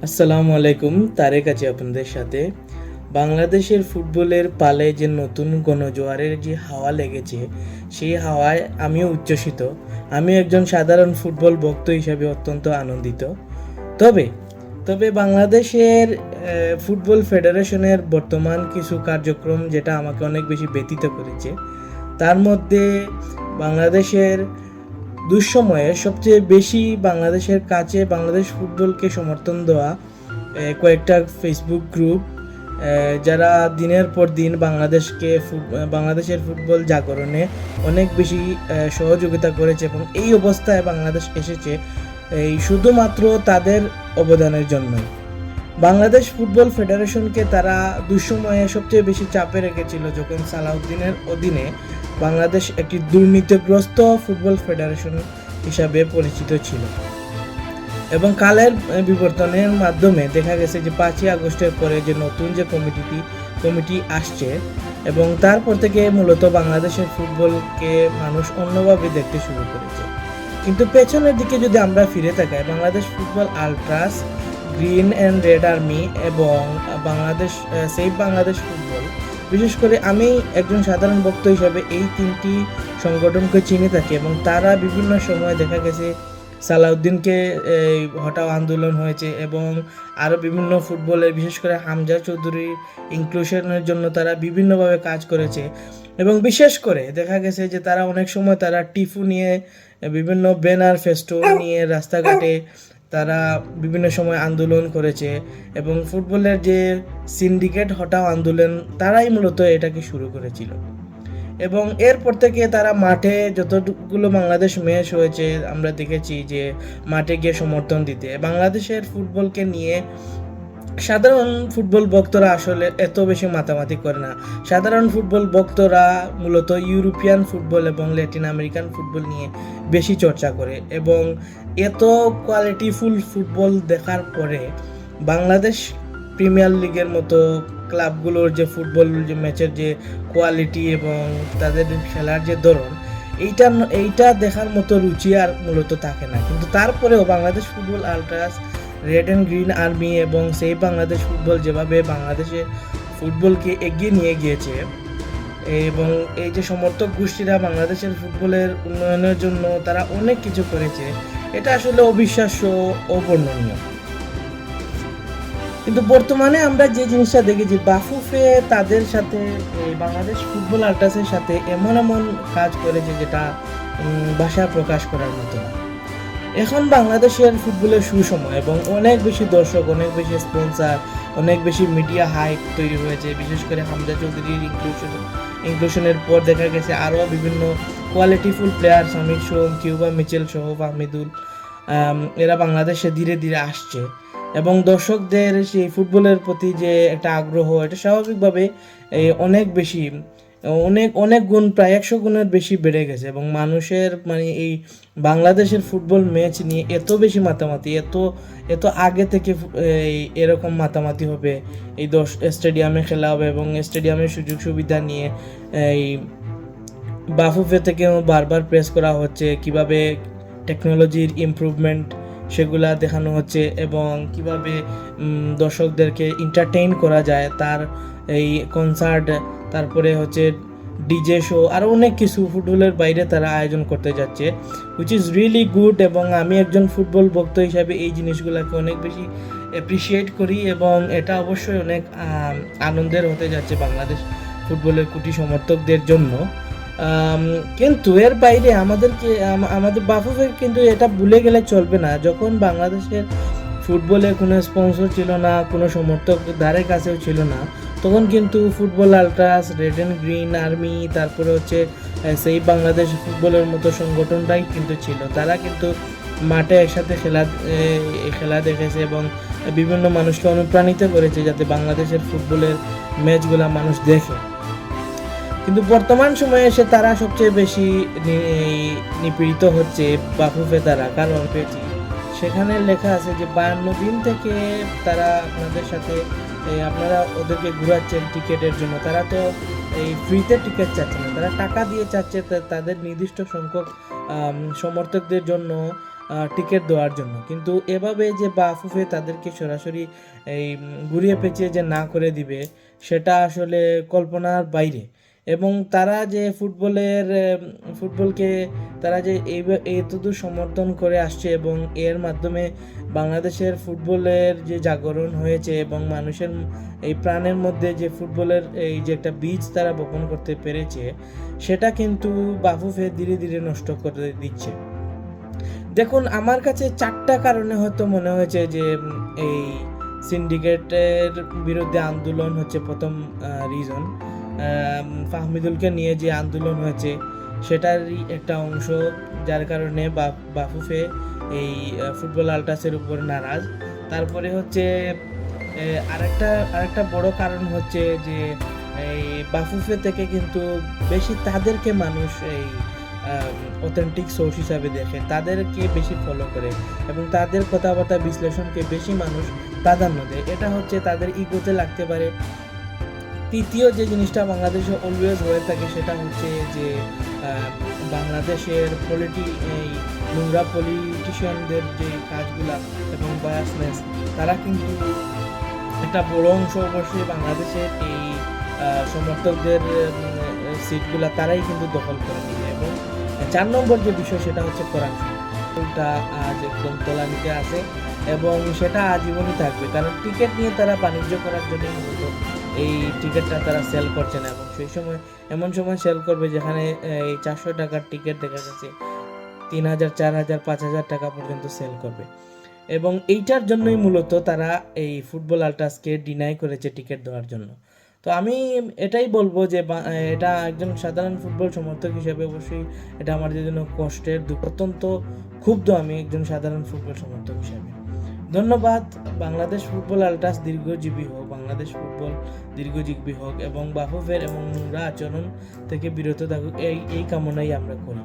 আসসালামু আলাইকুম, তারেক আছি আপনাদের সাথে। বাংলাদেশের ফুটবলের পালে যে নতুন গণজোয়ারের যে হাওয়া লেগেছে, সেই হাওয়ায় আমিও উচ্ছ্বসিত। আমি একজন সাধারণ ফুটবল ভক্ত হিসাবে অত্যন্ত আনন্দিত। তবে তবে বাংলাদেশের ফুটবল ফেডারেশনের বর্তমান কিছু কার্যক্রম যেটা আমাকে অনেক বেশি ব্যথিত করেছে। তার মধ্যে বাংলাদেশের দুঃসময়ে সবচেয়ে বেশি বাংলাদেশের কাছে বাংলাদেশ ফুটবলকে সমর্থন দেওয়া কয়েকটা ফেসবুক গ্রুপ, যারা দিনের পর দিন বাংলাদেশের ফুটবল জাগরণে অনেক বেশি সহযোগিতা করেছে, এবং এই অবস্থায় বাংলাদেশ এসেছে এই শুধুমাত্র তাদের অবদানের জন্য। বাংলাদেশ ফুটবল ফেডারেশনকে তারা দুঃসময়ে সবচেয়ে বেশি চাপে রেখেছিল যখন সালাউদ্দিনের অধীনে বাংলাদেশ একটি দুর্নীতিগ্রস্ত ফুটবল ফেডারেশন হিসাবে পরিচিত ছিল। এবং কালের বিবর্তনের মাধ্যমে দেখা গেছে যে 5ই আগস্টের পরে যে নতুন যে কমিটি আসছে, এবং তারপর থেকে মূলত বাংলাদেশের ফুটবলকে মানুষ অন্যভাবে দেখতে শুরু করেছে। কিন্তু পেছনের দিকে যদি আমরা ফিরে তাকাই, Bangladesh football আলট্রাস, green and red army এবং সেভ বাংলাদেশ ফুটবল, বিশেষ করে আমি একজন সাধারণ ভক্ত হিসাবে এই তিনটি সংগঠনকে চিনে থাকি, এবং তারা বিভিন্ন সময় দেখা গেছে সালাউদ্দিনকে হটাও আন্দোলন হয়েছে, এবং আরও বিভিন্ন ফুটবলের বিশেষ করে হামজা চৌধুরী ইনক্লুশনের জন্য তারা বিভিন্নভাবে কাজ করেছে। এবং বিশেষ করে দেখা গেছে যে তারা অনেক সময় তারা টিফু নিয়ে বিভিন্ন ব্যানার ফেস্টুন নিয়ে রাস্তাঘাটে তারা বিভিন্ন সময় আন্দোলন করেছে, এবং ফুটবলের যে সিন্ডিকেট হটাও আন্দোলন তারাই মূলত এটাকে শুরু করেছিল। এবং এরপর থেকে তারা মাঠে যতগুলো বাংলাদেশ ম্যাচ হয়েছে আমরা দেখেছি যে মাঠে গিয়ে সমর্থন দিতে। বাংলাদেশের ফুটবলকে নিয়ে সাধারণ ফুটবল ভক্তরা আসলে এত বেশি মাতামাতি করে না। সাধারণ ফুটবল ভক্তরা মূলত ইউরোপিয়ান ফুটবল এবং ল্যাটিন আমেরিকান ফুটবল নিয়ে বেশি চর্চা করে, এবং এত কোয়ালিটিফুল ফুটবল দেখার পরে বাংলাদেশ প্রিমিয়ার লিগের মতো ক্লাবগুলোর যে ফুটবল যে ম্যাচের যে কোয়ালিটি এবং তাদের খেলার যে ধরন, এইটা দেখার মতো রুচি আর মূলত থাকে না। কিন্তু তারপরেও Bangladesh football আলট্রাস, red and green army এবং সেই বাংলাদেশ ফুটবল যেভাবে বাংলাদেশের ফুটবলকে এগিয়ে নিয়ে গিয়েছে, এবং এই যে সমর্থক গোষ্ঠীরা বাংলাদেশের ফুটবলের উন্নয়নের জন্য তারা অনেক কিছু করেছে, এটা আসলে অবিশ্বাস্য, অবর্ণনীয়। কিন্তু বর্তমানে আমরা যে জিনিসটা দেখেছি, বাফুফে তাদের সাথে বাংলাদেশ ফুটবল আলট্রাসের সাথে এমন কাজ করেছে যেটা ভাষা প্রকাশ করার মতো না। এখন বাংলাদেশের ফুটবলের সুসময়, এবং অনেক বেশি দর্শক, অনেক বেশি স্পন্সার, অনেক বেশি মিডিয়া হাইপ তৈরি হয়েছে। বিশেষ করে হামজা চৌধুরীর ইনক্লুশনের পর দেখা গেছে আরও বিভিন্ন কোয়ালিটিফুল প্লেয়ার, সামির সোম, কিউবা মিচেল সহ ফাহমিদুল, এরা বাংলাদেশে ধীরে ধীরে আসছে, এবং দর্শকদের সেই ফুটবলের প্রতি যে একটা আগ্রহ, এটা স্বাভাবিকভাবে অনেক বেশি, অনেক গুণ, প্রায় 100 গুণের বেশি বেড়ে গেছে। এবং মানুষের এই বাংলাদেশের ফুটবল ম্যাচ নিয়ে এত বেশি মাতামাতি, এত আগে থেকে এরকম মাতামাতি হবে, এই স্টেডিয়ামে খেলা হবে, এবং স্টেডিয়ামের সুযোগ সুবিধা নিয়ে এই বাফুফে থেকেও বারবার প্রেস করা হচ্ছে কিভাবে টেকনোলজির ইমপ্রুভমেন্ট সেগুলা দেখানো হচ্ছে, এবং কিভাবে দর্শকদেরকে এন্টারটেইন করা যায়, তার এই কনসার্ট, তারপরে হচ্ছে ডিজে শো, আরও অনেক কিছু ফুটবলের বাইরে তারা আয়োজন করতে যাচ্ছে, হুইচ ইজ রিয়েলি গুড। এবং আমি একজন ফুটবল ভক্ত হিসাবে এই জিনিসগুলোকে অনেক বেশি অ্যাপ্রিসিয়েট করি, এবং এটা অবশ্যই অনেক আনন্দের হতে যাচ্ছে বাংলাদেশ ফুটবলের কোটি সমর্থকদের জন্য। কিন্তু এর বাইরে আমাদের বাফুফের কিন্তু এটা ভুলে গেলে চলবে না, যখন বাংলাদেশের ফুটবলে কোনো স্পন্সর ছিল না, কোনো সমর্থক ধারে কাছেও ছিল না, তখন কিন্তু football আলট্রাস, red and green army, তারপরে হচ্ছে সেই বাংলাদেশ ফুটবলের মতো সংগঠনটাই কিন্তু ছিল। তারা কিন্তু মাঠে একসাথে খেলা দেখেছে, এবং বিভিন্ন মানুষকে অনুপ্রাণিত করেছে যাতে বাংলাদেশের ফুটবলের ম্যাচগুলো মানুষ দেখে। কিন্তু বর্তমান সময়ে এসে তারা সবচেয়ে বেশি নিপীড়িত হচ্ছে বাফুফে দ্বারা, কারণ সেখানে লেখা আছে যে 52 দিন থেকে তারা আপনাদের সাথে আপনারা ওদেরকে ঘুরাচ্ছেন টিকেটের জন্য। তারা তো এই ফ্রিতে টিকিট চাচ্ছে না, তারা টাকা দিয়ে চাচ্ছে তাদের নির্দিষ্ট সংখ্যক সমর্থকদের জন্য টিকিট দেওয়ার জন্য। কিন্তু এভাবে যে বাফুফে তাদেরকে সরাসরি এই ঘুরিয়ে পেঁচিয়ে যে না করে দিবে, সেটা আসলে কল্পনার বাইরে। এবং তারা যে ফুটবলকে তারা যে এতদূর সমর্থন করে আসছে এবং এর মাধ্যমে বাংলাদেশের ফুটবলের যে জাগরণ হয়েছে এবং মানুষের এই প্রাণের মধ্যে যে ফুটবলের এই যে একটা বীজ তারা বপন করতে পেরেছে, সেটা কিন্তু বাফুফে ধীরে ধীরে নষ্ট করে দিচ্ছে। দেখুন, আমার কাছে 4টা কারণে হয়তো মনে হয়েছে যে এই সিন্ডিকেটের বিরুদ্ধে আন্দোলন হচ্ছে প্রথম রিজন। ফাহমিদুলকে নিয়ে যে আন্দোলন হয়েছে সেটারই একটা অংশ, যার কারণে বাফুফে এই ফুটবল আল্ট্রাসের উপর নারাজ। তারপরে হচ্ছে আরেকটা বড় কারণ হচ্ছে যে এই বাফুফে থেকে কিন্তু বেশি তাদেরকে মানুষ এই অথেন্টিক সোর্স হিসাবে দেখে, তাদেরকে বেশি ফলো করে এবং তাদের কথাবার্তা বিশ্লেষণকে বেশি মানুষ প্রাধান্য দেয়। এটা হচ্ছে তাদের ইগোতে লাগতে পারে। তৃতীয় যে জিনিসটা বাংলাদেশে অলওয়েজ হয়ে থাকে সেটা হচ্ছে যে বাংলাদেশের এই নোংরা পলিটিশিয়ানদের যে কাজগুলা এবং বায়াসনেস, তারা কিন্তু একটা বড় অংশ অবশ্যই বাংলাদেশের এই সমর্থকদের সিটগুলা তারাই কিন্তু দখল করে নিবে। এবং 4 নম্বর যে বিষয় সেটা হচ্ছে করাপশন। এটা আজ একদম তলানিতে আছে এবং সেটা আজীবনই থাকবে, কারণ টিকিট নিয়ে তারা বাণিজ্য করার জন্য মূলত এই টিকিটটা তারা সেল করছে না। এবং সেই সময় এমন সময় সেল করবে যেখানে এই 400 টাকার টিকিট দেখা যাচ্ছে 3000, 4000, 5000 টাকা পর্যন্ত সেল করবে। এবং এইটার জন্যই মূলত তারা এই ফুটবল আল্ট্রাসকে ডিনাই করেছে টিকিট দেওয়ার জন্য। তো আমি এটাই বলবো যে এটা একজন সাধারণ ফুটবল সমর্থক হিসেবে অবশ্যই এটা আমার জন্য কষ্টের, অত্যন্ত ক্ষুব্ধ আমি একজন সাধারণ ফুটবল সমর্থক হিসেবে। ধন্যবাদ। বাংলাদেশ ফুটবল আল্ট্রাস দীর্ঘজীবী হোক, বাংলাদেশ ফুটবল দীর্ঘজীবী হোক এবং বাফুফের এবং নোংরা আচরণ থেকে বিরত থাকুক, এই কামনাই আমরা করি।